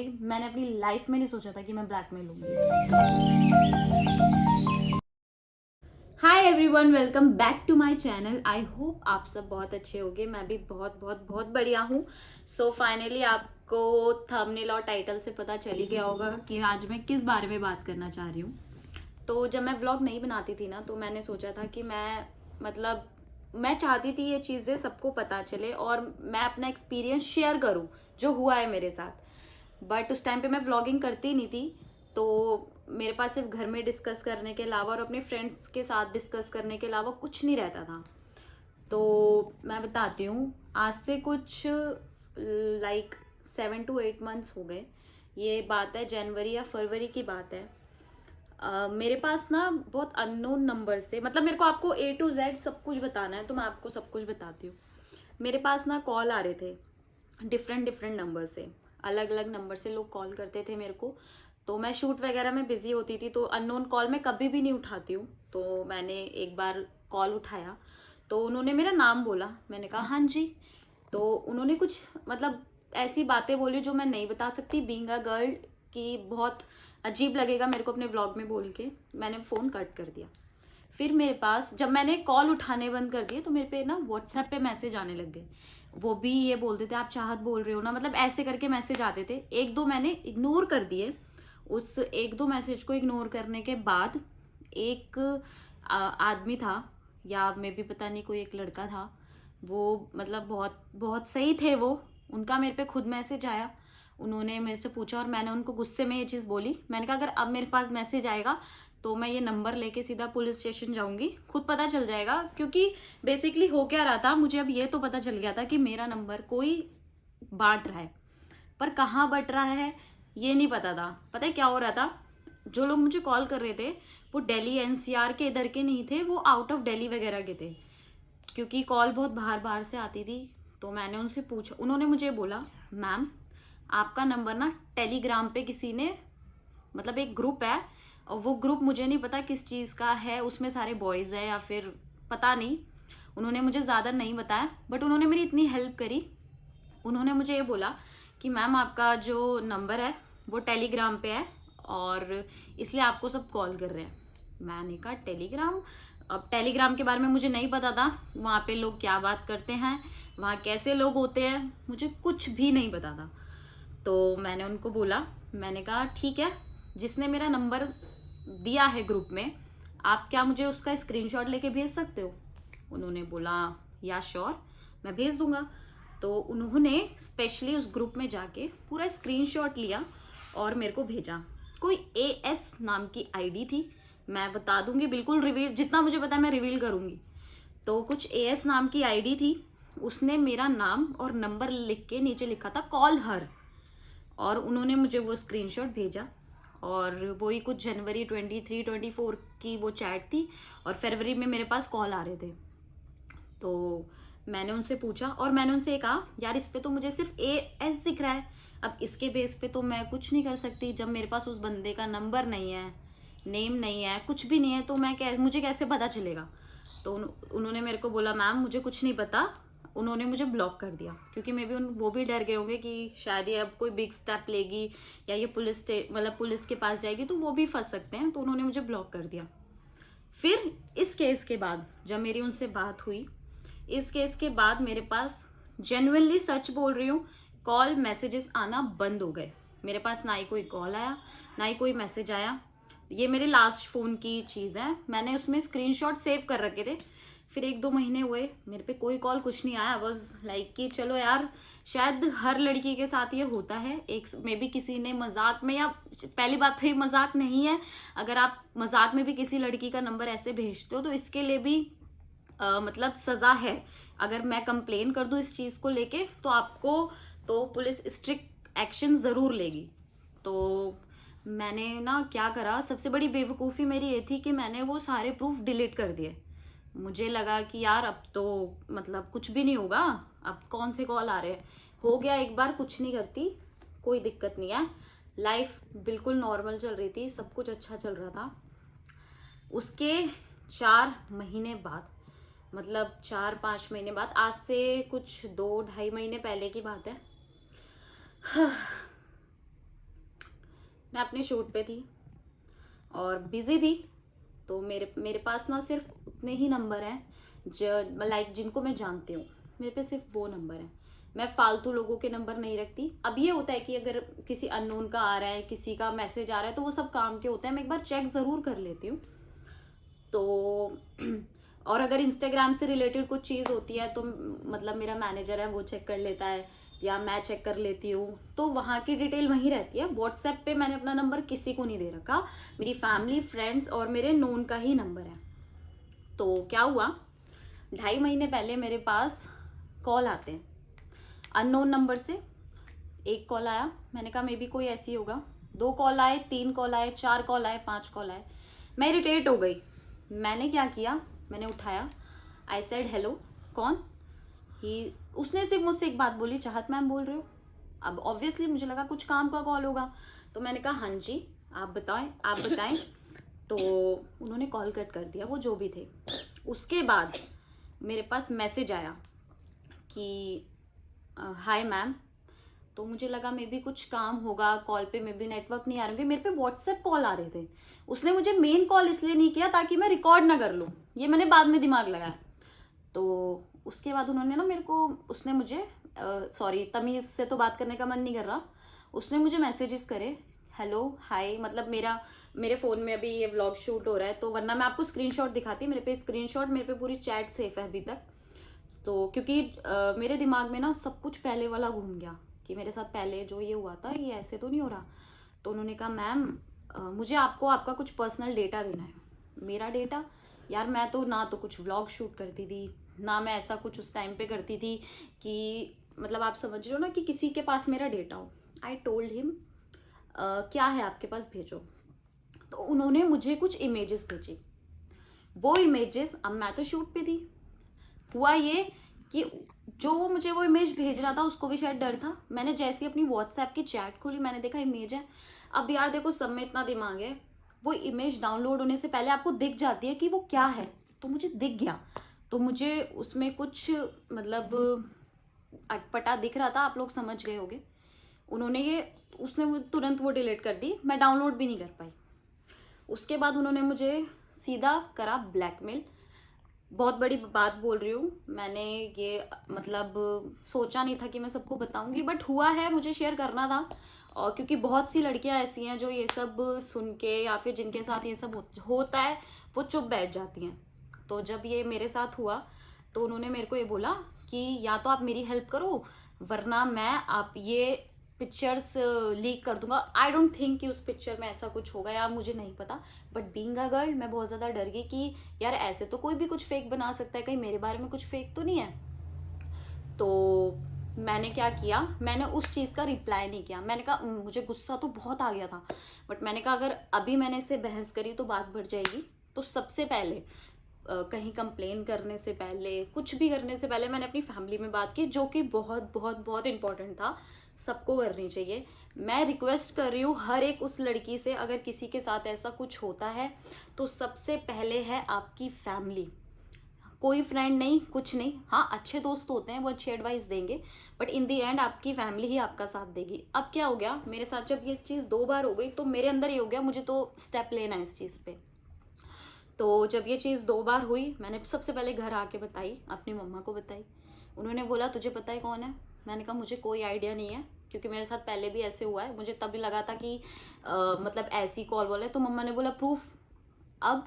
मैंने अपनी लाइफ में नहीं सोचा था कि मैं ब्लैकमेल लूंगी। Hi everyone, welcome back to my channel. I hope आप सब बहुत अच्छे होंगे। मैं भी बहुत बहुत बहुत बढ़िया हूँ। सो फाइनली आपको थंबनेल और टाइटल से पता चल ही गया होगा कि आज मैं किस बारे में बात करना चाह रही हूँ। तो जब मैं व्लॉग नहीं बनाती थी ना, तो मैंने सोचा था कि मैं चाहती थी ये चीज़ें सबको पता चले और मैं अपना एक्सपीरियंस शेयर करूँ जो हुआ है मेरे साथ। बट उस टाइम पे मैं व्लॉगिंग करती नहीं थी, तो मेरे पास सिर्फ घर में डिस्कस करने के अलावा और अपने फ्रेंड्स के साथ डिस्कस करने के अलावा कुछ नहीं रहता था। तो मैं बताती हूँ, आज से कुछ लाइक 7 to 8 मंथ्स हो गए। ये बात है जनवरी या फरवरी की बात है। मेरे पास ना बहुत अननोन नंबर से, मतलब मेरे को आपको A to Z सब कुछ बताना है, तो मैं आपको सब कुछ बताती हूँ। मेरे पास ना कॉल आ रहे थे डिफरेंट डिफरेंट नंबर से, अलग अलग नंबर से लोग कॉल करते थे मेरे को। तो मैं शूट वगैरह में बिजी होती थी, तो अननोन कॉल मैं कभी भी नहीं उठाती हूँ। तो मैंने एक बार कॉल उठाया, तो उन्होंने मेरा नाम बोला। मैंने कहा हाँ जी। तो उन्होंने कुछ मतलब ऐसी बातें बोली जो मैं नहीं बता सकती बीइंग अ गर्ल, कि बहुत अजीब लगेगा मेरे को अपने व्लॉग में बोल के। मैंने फ़ोन कट कर दिया। फिर मेरे पास जब मैंने कॉल उठाने बंद कर दिए, तो मेरे पे ना व्हाट्सएप पे मैसेज आने लग गए। वो भी ये बोलते थे आप चाहत बोल रहे हो ना, मतलब ऐसे करके मैसेज आते थे। एक दो मैंने इग्नोर कर दिए। उस एक दो मैसेज को इग्नोर करने के बाद एक आदमी था, या मे भी पता नहीं, कोई एक लड़का था। वो मतलब बहुत बहुत सही थे वो। उनका मेरे पे खुद मैसेज आया। उन्होंने मेरे से पूछा और मैंने उनको गुस्से में ये चीज़ बोली। मैंने कहा अगर अब मेरे पास मैसेज आएगा तो मैं ये नंबर लेके सीधा पुलिस स्टेशन जाऊंगी, खुद पता चल जाएगा। क्योंकि बेसिकली हो क्या रहा था, मुझे अब ये तो पता चल गया था कि मेरा नंबर कोई बांट रहा है, पर कहाँ बट रहा है ये नहीं पता था। पता है क्या हो रहा था, जो लोग मुझे कॉल कर रहे थे वो दिल्ली एनसीआर के इधर के नहीं थे, वो आउट ऑफ दिल्ली वगैरह के थे। क्योंकि कॉल बहुत बाहर बाहर से आती थी। तो मैंने उनसे पूछा, उन्होंने मुझे बोला मैम आपका नंबर ना टेलीग्राम पे किसी ने, मतलब एक ग्रुप है, और वो ग्रुप मुझे नहीं पता किस चीज़ का है, उसमें सारे बॉयज़ हैं या फिर पता नहीं। उन्होंने मुझे ज़्यादा नहीं बताया, बट उन्होंने मेरी इतनी हेल्प करी। उन्होंने मुझे ये बोला कि मैम आपका जो नंबर है वो टेलीग्राम पे है, और इसलिए आपको सब कॉल कर रहे हैं। मैंने कहा टेलीग्राम? अब टेलीग्राम के बारे में मुझे नहीं पता था, वहाँ पे लोग क्या बात करते हैं, वहाँ कैसे लोग होते हैं, मुझे कुछ भी नहीं पता था। तो मैंने उनको बोला, मैंने कहा ठीक है, जिसने मेरा नंबर दिया है ग्रुप में, आप क्या मुझे उसका स्क्रीनशॉट लेके भेज सकते हो? उन्होंने बोला या श्योर, मैं भेज दूंगा। तो उन्होंने स्पेशली उस ग्रुप में जाके पूरा स्क्रीनशॉट लिया और मेरे को भेजा। कोई AS नाम की आईडी थी, मैं बता दूंगी बिल्कुल, रिवील जितना मुझे पता है मैं रिवील करूंगी। तो कुछ AS नाम की आईडी थी, उसने मेरा नाम और नंबर लिख के नीचे लिखा था कॉल हर, और उन्होंने मुझे वो स्क्रीनशॉट भेजा। और वही कुछ जनवरी 23-24 की वो चैट थी, और फरवरी में मेरे पास कॉल आ रहे थे। तो मैंने उनसे पूछा और मैंने उनसे ये कहा यार इस पे तो मुझे सिर्फ AS दिख रहा है, अब इसके बेस पे तो मैं कुछ नहीं कर सकती, जब मेरे पास उस बंदे का नंबर नहीं है, नेम नहीं है, कुछ भी नहीं है, तो मुझे कैसे पता चलेगा? तो उन्होंने मेरे को बोला मैम मुझे कुछ नहीं पता। उन्होंने मुझे ब्लॉक कर दिया, क्योंकि मे बी वो भी डर गए होंगे कि शायद ये अब कोई बिग स्टेप लेगी या ये मतलब पुलिस के पास जाएगी तो वो भी फंस सकते हैं, तो उन्होंने मुझे ब्लॉक कर दिया। फिर इस केस के बाद जब मेरी उनसे बात हुई, इस केस के बाद मेरे पास, जेन्युइनली सच बोल रही हूँ, कॉल मैसेजेस आना बंद हो गए। मेरे पास ना ही कोई कॉल आया, ना ही कोई मैसेज आया। ये मेरे लास्ट फ़ोन की चीज़ है, मैंने उसमें स्क्रीनशॉट सेव कर रखे थे। फिर 1-2 महीने हुए, मेरे पे कोई कॉल कुछ नहीं आया। वॉज लाइक कि चलो यार, शायद हर लड़की के साथ ये होता है, एक मे बी किसी ने मजाक में, या पहली बात तो ये मजाक नहीं है, अगर आप मजाक में भी किसी लड़की का नंबर ऐसे भेजते हो तो इसके लिए भी मतलब सज़ा है। अगर मैं कंप्लेन कर दूँ इस चीज़ को लेके तो आपको, तो पुलिस स्ट्रिक्ट एक्शन ज़रूर लेगी। तो मैंने ना क्या करा, सबसे बड़ी बेवकूफ़ी मेरी ये थी कि मैंने वो सारे प्रूफ डिलीट कर दिए। मुझे लगा कि यार अब तो मतलब कुछ भी नहीं होगा, अब कौन से कॉल आ रहे हैं, हो गया एक बार, कुछ नहीं करती, कोई दिक्कत नहीं है। लाइफ बिल्कुल नॉर्मल चल रही थी, सब कुछ अच्छा चल रहा था। उसके 4 महीने बाद, मतलब 4-5 महीने बाद, आज से कुछ 2-2.5 महीने पहले की बात है। मैं अपने शूट पे थी और बिजी थी, तो मेरे मेरे पास ना सिर्फ उतने ही नंबर हैं जो लाइक जिनको मैं जानती हूँ, मेरे पे सिर्फ वो नंबर है। मैं फालतू लोगों के नंबर नहीं रखती। अब ये होता है कि अगर किसी अननोन का आ रहा है, किसी का मैसेज आ रहा है, तो वो सब काम के होते हैं, मैं एक बार चेक ज़रूर कर लेती हूँ। तो और अगर इंस्टाग्राम से रिलेटेड कुछ चीज़ होती है तो मतलब मेरा मैनेजर है वो चेक कर लेता है या मैं चेक कर लेती हूँ, तो वहाँ की डिटेल वहीं रहती है। व्हाट्सएप पे मैंने अपना नंबर किसी को नहीं दे रखा, मेरी फैमिली फ्रेंड्स और मेरे नोन का ही नंबर है। तो क्या हुआ, 2.5 महीने पहले मेरे पास कॉल आते हैं अननोन नंबर से। एक कॉल आया, मैंने कहा मे बी कोई ऐसी होगा। 2 कॉल आए, 3 कॉल आए, 4 कॉल आए, 5 कॉल आए। मैं इरिटेट हो गई। मैंने क्या किया, मैंने उठाया, आई सेड हेलो, कौन? ही उसने सिर्फ मुझसे एक बात बोली, चाहत मैम बोल रहे हो? अब ऑब्वियसली मुझे लगा कुछ काम का कॉल होगा, तो मैंने कहा हाँ जी, आप बताएं, आप बताएं। तो उन्होंने कॉल कट कर दिया, वो जो भी थे। उसके बाद मेरे पास मैसेज आया कि हाय मैम। तो मुझे लगा मे बी कुछ काम होगा, कॉल पे मे बी नेटवर्क नहीं आ रहे होंगे। मेरे पे व्हाट्सएप कॉल आ रहे थे। उसने मुझे मेन कॉल इसलिए नहीं किया ताकि मैं रिकॉर्ड ना कर लूँ, ये मैंने बाद में दिमाग लगाया। तो उसके बाद उन्होंने ना मेरे को, उसने मुझे सॉरी तमीज़ से तो बात करने का मन नहीं कर रहा, उसने मुझे मैसेजेस करे, हेलो हाय, मतलब मेरे फ़ोन में अभी ये व्लॉग शूट हो रहा है, तो वरना मैं आपको स्क्रीनशॉट दिखाती। मेरे पे स्क्रीनशॉट, मेरे पे पूरी चैट सेफ है अभी तक। तो क्योंकि मेरे दिमाग में ना सब कुछ पहले वाला घूम गया कि मेरे साथ पहले जो ये हुआ था ये ऐसे तो नहीं हो रहा। तो उन्होंने कहा मैम मुझे आपको आपका कुछ पर्सनल डेटा देना है। मेरा डेटा? यार मैं तो ना तो कुछ व्लॉग शूट करती थी, ना मैं ऐसा कुछ उस टाइम पे करती थी कि मतलब आप समझ रहे हो ना कि किसी के पास मेरा डेटा हो। आई टोल्ड हिम क्या है आपके पास, भेजो। तो उन्होंने मुझे कुछ इमेजेस भेजी। वो इमेजेस, अब मैं तो शूट पे थी, हुआ ये कि जो वो मुझे वो इमेज भेज रहा था उसको भी शायद डर था। मैंने जैसे ही अपनी व्हाट्सएप की चैट खोली, मैंने देखा इमेज है। अब यार देखो, सब में इतना दिमाग है, वो इमेज डाउनलोड होने से पहले आपको दिख जाती है कि वो क्या है। तो मुझे दिख गया, तो मुझे उसमें कुछ मतलब अटपटा दिख रहा था, आप लोग समझ गए होंगे। उन्होंने ये उसने तुरंत वो डिलीट कर दी, मैं डाउनलोड भी नहीं कर पाई। उसके बाद उन्होंने मुझे सीधा करा ब्लैकमेल। बहुत बड़ी बात बोल रही हूँ, मैंने ये मतलब सोचा नहीं था कि मैं सबको बताऊंगी, बट हुआ है, मुझे शेयर करना था। और क्योंकि बहुत सी लड़कियां ऐसी हैं जो ये सब सुन के या फिर जिनके साथ ये सब होता है वो चुप बैठ जाती हैं। तो जब ये मेरे साथ हुआ तो उन्होंने मेरे को ये बोला कि या तो आप मेरी हेल्प करो, वरना मैं आप ये पिक्चर्स लीक कर दूंगा। आई डोंट थिंक कि उस पिक्चर में ऐसा कुछ होगा, या मुझे नहीं पता, बट बीइंग अ गर्ल मैं बहुत ज़्यादा डर गई कि यार ऐसे तो कोई भी कुछ फेक बना सकता है, कहीं मेरे बारे में कुछ फेक तो नहीं है। तो मैंने क्या किया, मैंने उस चीज़ का रिप्लाई नहीं किया। मैंने कहा मुझे गुस्सा तो बहुत आ गया था, बट मैंने कहा अगर अभी मैंने इससे बहस करी तो बात बढ़ जाएगी। तो सबसे पहले कहीं कंप्लेन करने से पहले, कुछ भी करने से पहले मैंने अपनी फैमिली में बात की, जो कि बहुत बहुत बहुत इंपॉर्टेंट था, सबको करनी चाहिए। मैं रिक्वेस्ट कर रही हूँ हर एक उस लड़की से, अगर किसी के साथ ऐसा कुछ होता है तो सबसे पहले है आपकी फैमिली। कोई फ्रेंड नहीं, कुछ नहीं, हाँ अच्छे दोस्त होते हैं वो अच्छी एडवाइस देंगे, बट इन दी एंड आपकी फैमिली ही आपका साथ देगी। अब क्या हो गया मेरे साथ, जब ये चीज़ 2 बार हो गई तो मेरे अंदर ये हो गया मुझे तो स्टेप लेना है इस चीज़ पे। तो जब ये चीज़ 2 बार हुई, मैंने सबसे पहले घर आके बताई, अपनी मम्मा को बताई। उन्होंने बोला तुझे पता है कौन है? मैंने कहा मुझे कोई आइडिया नहीं है, क्योंकि मेरे साथ पहले भी ऐसे हुआ है। मुझे तभी लगा था कि मतलब ऐसी कॉल वॉल है। तो मम्मा ने बोला प्रूफ। अब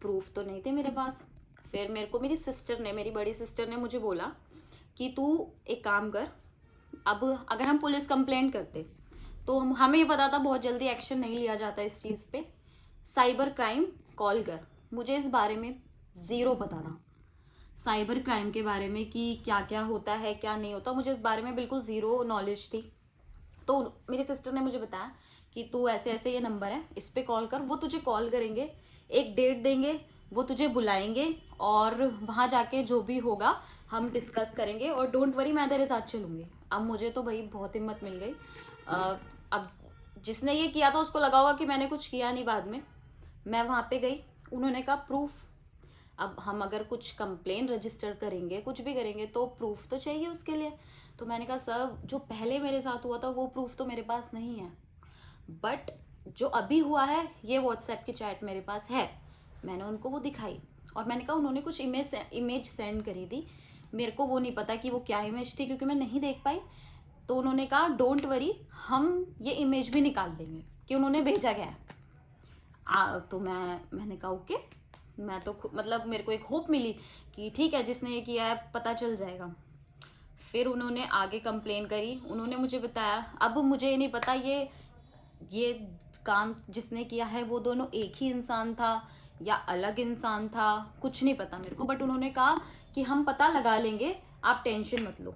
प्रूफ तो नहीं थे मेरे पास। फिर मेरे को मेरी सिस्टर ने, मेरी बड़ी सिस्टर ने मुझे बोला कि तू एक काम कर, अब अगर हम पुलिस कंप्लेंट करते तो हमें ये पता था बहुत जल्दी एक्शन नहीं लिया जाता इस चीज़ पे, साइबर क्राइम कॉल कर। मुझे इस बारे में ज़ीरो पता था, साइबर क्राइम के बारे में कि क्या क्या होता है क्या नहीं होता, मुझे इस बारे में बिल्कुल ज़ीरो नॉलेज थी। तो मेरी सिस्टर ने मुझे बताया कि तू ऐसे ऐसे ये नंबर है, इस पे कॉल कर, वो तुझे कॉल करेंगे, एक डेट देंगे, वो तुझे बुलाएंगे और वहाँ जाके जो भी होगा हम डिस्कस करेंगे, और डोंट वरी मैं तेरे साथ चलूँगी। अब मुझे तो भाई बहुत हिम्मत मिल गई। अब जिसने ये किया था उसको लगा होगा कि मैंने कुछ किया नहीं। बाद में मैं वहाँ पे गई, उन्होंने कहा प्रूफ। अब हम अगर कुछ कंप्लेन रजिस्टर करेंगे, कुछ भी करेंगे, तो प्रूफ तो चाहिए उसके लिए। तो मैंने कहा सर जो पहले मेरे साथ हुआ था वो प्रूफ तो मेरे पास नहीं है। बट जो अभी हुआ है ये व्हाट्सएप की चैट मेरे पास है, मैंने उनको वो दिखाई और मैंने कहा उन्होंने कुछ इमेज सेंड करी थी, मेरे को वो नहीं पता कि वो क्या इमेज थी क्योंकि मैं नहीं देख पाई। तो उन्होंने कहा डोंट वरी, हम ये इमेज भी निकाल लेंगे कि उन्होंने भेजा गया है। तो मैंने कहा ओके, मैं तो मतलब मेरे को एक होप मिली कि ठीक है जिसने ये किया है पता चल जाएगा। फिर उन्होंने आगे कंप्लेन करी, उन्होंने मुझे बताया, अब मुझे ये नहीं पता ये काम जिसने किया है वो दोनों एक ही इंसान था या अलग इंसान था, कुछ नहीं पता मेरे को, बट उन्होंने कहा कि हम पता लगा लेंगे, आप टेंशन मत लो।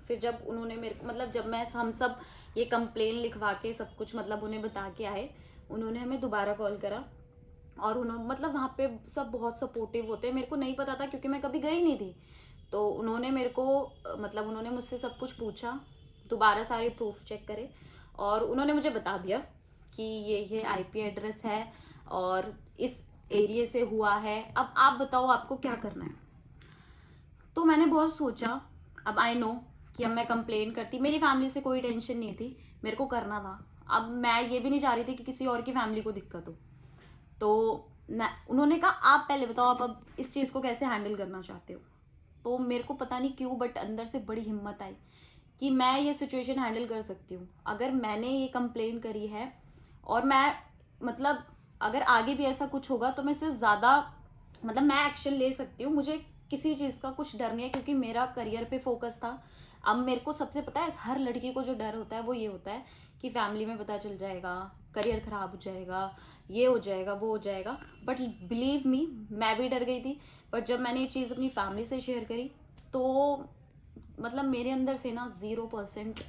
फिर जब उन्होंने मेरे को मतलब जब हम सब ये कंप्लेन लिखवा के सब कुछ मतलब उन्हें बता के आए, उन्होंने हमें दोबारा कॉल करा और उन्होंने मतलब वहाँ पे सब बहुत सपोर्टिव होते हैं। मेरे को नहीं पता था क्योंकि मैं कभी गई नहीं थी, तो उन्होंने मेरे को मतलब उन्होंने मुझसे सब कुछ पूछा, दोबारा सारे प्रूफ चेक करे और उन्होंने मुझे बता दिया कि ये आईपी एड्रेस है और इस एरिया से हुआ है, अब आप बताओ आपको क्या करना है। तो मैंने बहुत सोचा, अब आई नो कि अब मैं कंप्लेन करती, मेरी फैमिली से कोई टेंशन नहीं थी, मेरे को करना था। अब मैं ये भी नहीं चाह रही थी कि किसी और की फैमिली को दिक्कत हो। तो उन्होंने कहा आप पहले बताओ आप अब इस चीज़ को कैसे हैंडल करना चाहते हो। तो मेरे को पता नहीं क्यों बट अंदर से बड़ी हिम्मत आई कि मैं ये सिचुएशन हैंडल कर सकती हूँ। अगर मैंने ये कंप्लेन करी है और मैं मतलब अगर आगे भी ऐसा कुछ होगा तो मैं इससे ज़्यादा मतलब मैं एक्शन ले सकती हूँ, मुझे किसी चीज़ का कुछ डर नहीं है क्योंकि मेरा करियर पे फोकस था। अब मेरे को सबसे पता है हर लड़की को जो डर होता है वो ये होता है कि फैमिली में पता चल जाएगा, करियर ख़राब हो जाएगा, ये हो जाएगा, वो हो जाएगा। बट बिलीव मी, मैं भी डर गई थी, बट जब मैंने ये चीज़ अपनी फैमिली से शेयर करी तो मतलब मेरे अंदर से ना 0%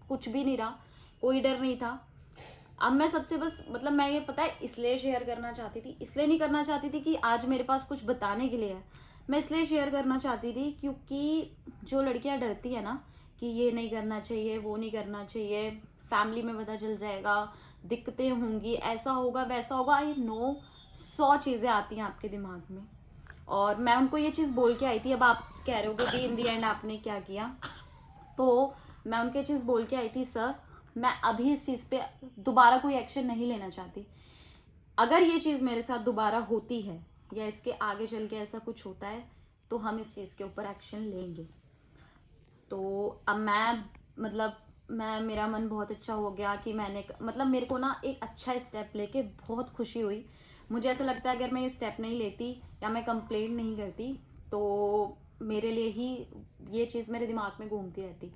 कुछ भी नहीं रहा, कोई डर नहीं था। अब मैं सबसे बस मतलब मैं ये पता है इसलिए शेयर करना चाहती थी, इसलिए नहीं करना चाहती थी कि आज मेरे पास कुछ बताने के लिए है, मैं इसलिए शेयर करना चाहती थी क्योंकि जो लड़कियां डरती है ना कि ये नहीं करना चाहिए, वो नहीं करना चाहिए, फैमिली में पता चल जाएगा, दिक्कतें होंगी, ऐसा होगा वैसा होगा, आई नो 100 चीज़ें आती हैं आपके दिमाग में। और मैं उनको ये चीज़ बोल के आई थी। अब आप कह रहे हो कि इन दी एंड आपने क्या किया, तो मैं उनके चीज़ बोल के आई थी सर मैं अभी इस चीज़ पे दोबारा कोई एक्शन नहीं लेना चाहती, अगर ये चीज़ मेरे साथ दोबारा होती है या इसके आगे चल के ऐसा कुछ होता है तो हम इस चीज़ के ऊपर एक्शन लेंगे। तो अब मैं मेरा मन बहुत अच्छा हो गया कि मैंने मतलब मेरे को ना एक अच्छा स्टेप लेके बहुत खुशी हुई। मुझे ऐसा लगता है अगर मैं ये स्टेप नहीं लेती या मैं कंप्लेंट नहीं करती तो मेरे लिए ही ये चीज़ मेरे दिमाग में घूमती रहती।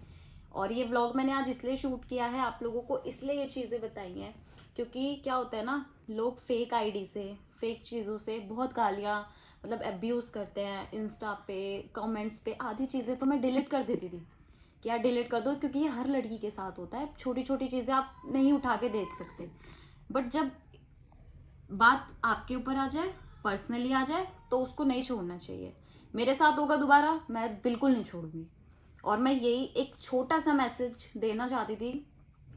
और ये व्लॉग मैंने आज इसलिए शूट किया है, आप लोगों को इसलिए ये चीज़ें बताई हैं क्योंकि क्या होता है ना, लोग फेक आईडी से फेक चीज़ों से बहुत गालियाँ मतलब अब्यूज़ करते हैं इंस्टा पे, कमेंट्स पे। आधी चीज़ें तो मैं डिलीट कर देती थी कि यार डिलीट कर दो क्योंकि ये हर लड़की के साथ होता है, छोटी छोटी चीज़ें आप नहीं उठा के देख सकते। बट जब बात आपके ऊपर आ जाए, पर्सनली आ जाए, तो उसको नहीं छोड़ना चाहिए। मेरे साथ होगा दोबारा, मैं बिल्कुल नहीं छोड़ूंगी। और मैं यही एक छोटा सा मैसेज देना चाहती थी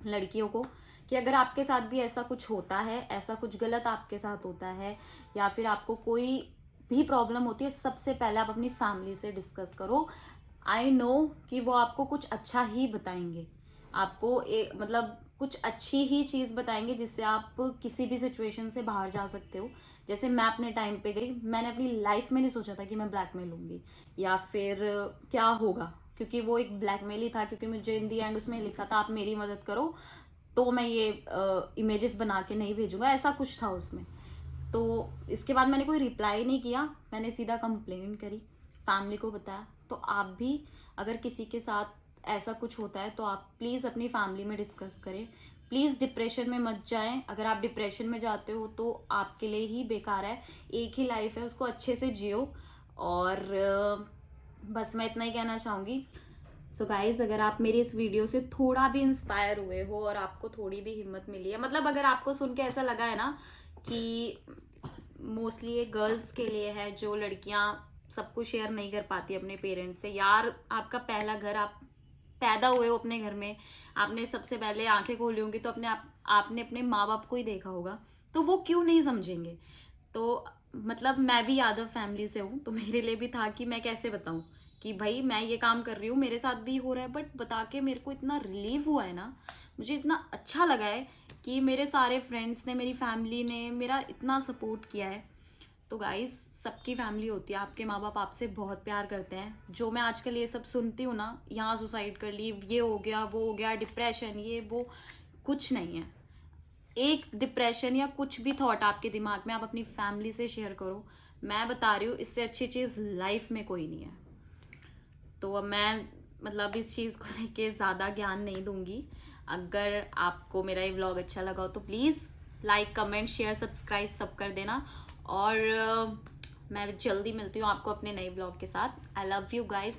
लड़कियों को कि अगर आपके साथ भी ऐसा कुछ होता है, ऐसा कुछ गलत आपके साथ होता है या फिर आपको कोई भी प्रॉब्लम होती है, सबसे पहले आप अपनी फैमिली से डिस्कस करो। आई नो कि वो आपको कुछ अच्छा ही बताएंगे, आपको मतलब कुछ अच्छी ही चीज़ बताएंगे जिससे आप किसी भी सिचुएशन से बाहर जा सकते हो। जैसे मैं अपने टाइम पे गई, मैंने अपनी लाइफ में नहीं सोचा था कि मैं ब्लैकमेल लूँगी या फिर क्या होगा, क्योंकि वो एक ब्लैकमेल ही था। क्योंकि मुझे इन दी एंड उसमें लिखा था आप मेरी मदद करो तो मैं ये इमेजेस बना के नहीं भेजूंगा, ऐसा कुछ था उसमें। तो इसके बाद मैंने कोई रिप्लाई नहीं किया, मैंने सीधा कंप्लेंट करी, फैमिली को बताया। तो आप भी अगर किसी के साथ ऐसा कुछ होता है तो आप प्लीज़ अपनी फैमिली में डिस्कस करें। प्लीज़ डिप्रेशन में मत जाएं, अगर आप डिप्रेशन में जाते हो तो आपके लिए ही बेकार है, एक ही लाइफ है, उसको अच्छे से जियो। और बस मैं इतना ही कहना चाहूँगी। सो गाइज, अगर आप मेरी इस वीडियो से थोड़ा भी इंस्पायर हुए हो और आपको थोड़ी भी हिम्मत मिली है, मतलब अगर आपको सुन के ऐसा लगा है ना कि मोस्टली ये गर्ल्स के लिए है जो लड़कियां सब कुछ शेयर नहीं कर पाती अपने पेरेंट्स से। यार आपका पहला घर, आप पैदा हुए हो अपने घर में, आपने सबसे पहले आंखें खोली होंगी तो आपने अपने माँ बाप को ही देखा होगा, तो वो क्यों नहीं समझेंगे। तो मतलब मैं भी यादव फैमिली से हूँ, तो मेरे लिए भी था कि मैं कैसे बताऊँ कि भाई मैं ये काम कर रही हूँ, मेरे साथ भी हो रहा है। बट बता के मेरे को इतना रिलीव हुआ है ना, मुझे इतना अच्छा लगा है कि मेरे सारे फ्रेंड्स ने, मेरी फैमिली ने मेरा इतना सपोर्ट किया है। तो गाइस, सबकी फैमिली होती है, आपके माँ बाप आपसे बहुत प्यार करते हैं। जो मैं आजकल ये सब सुनती हूँ ना, यहाँ सुसाइड कर ली, ये हो गया, वो हो गया, डिप्रेशन, ये वो, कुछ नहीं है। एक डिप्रेशन या कुछ भी थॉट आपके दिमाग में, आप अपनी फैमिली से शेयर करो। मैं बता रही हूँ, इससे अच्छी चीज़ लाइफ में कोई नहीं है। तो अब मैं मतलब इस चीज़ को लेके ज़्यादा ज्ञान नहीं दूंगी। अगर आपको मेरा ये व्लॉग अच्छा लगा हो तो please like, comment, share, subscribe सब कर देना। और मैं जल्दी मिलती हूँ आपको अपने नए व्लॉग के साथ। I love you guys.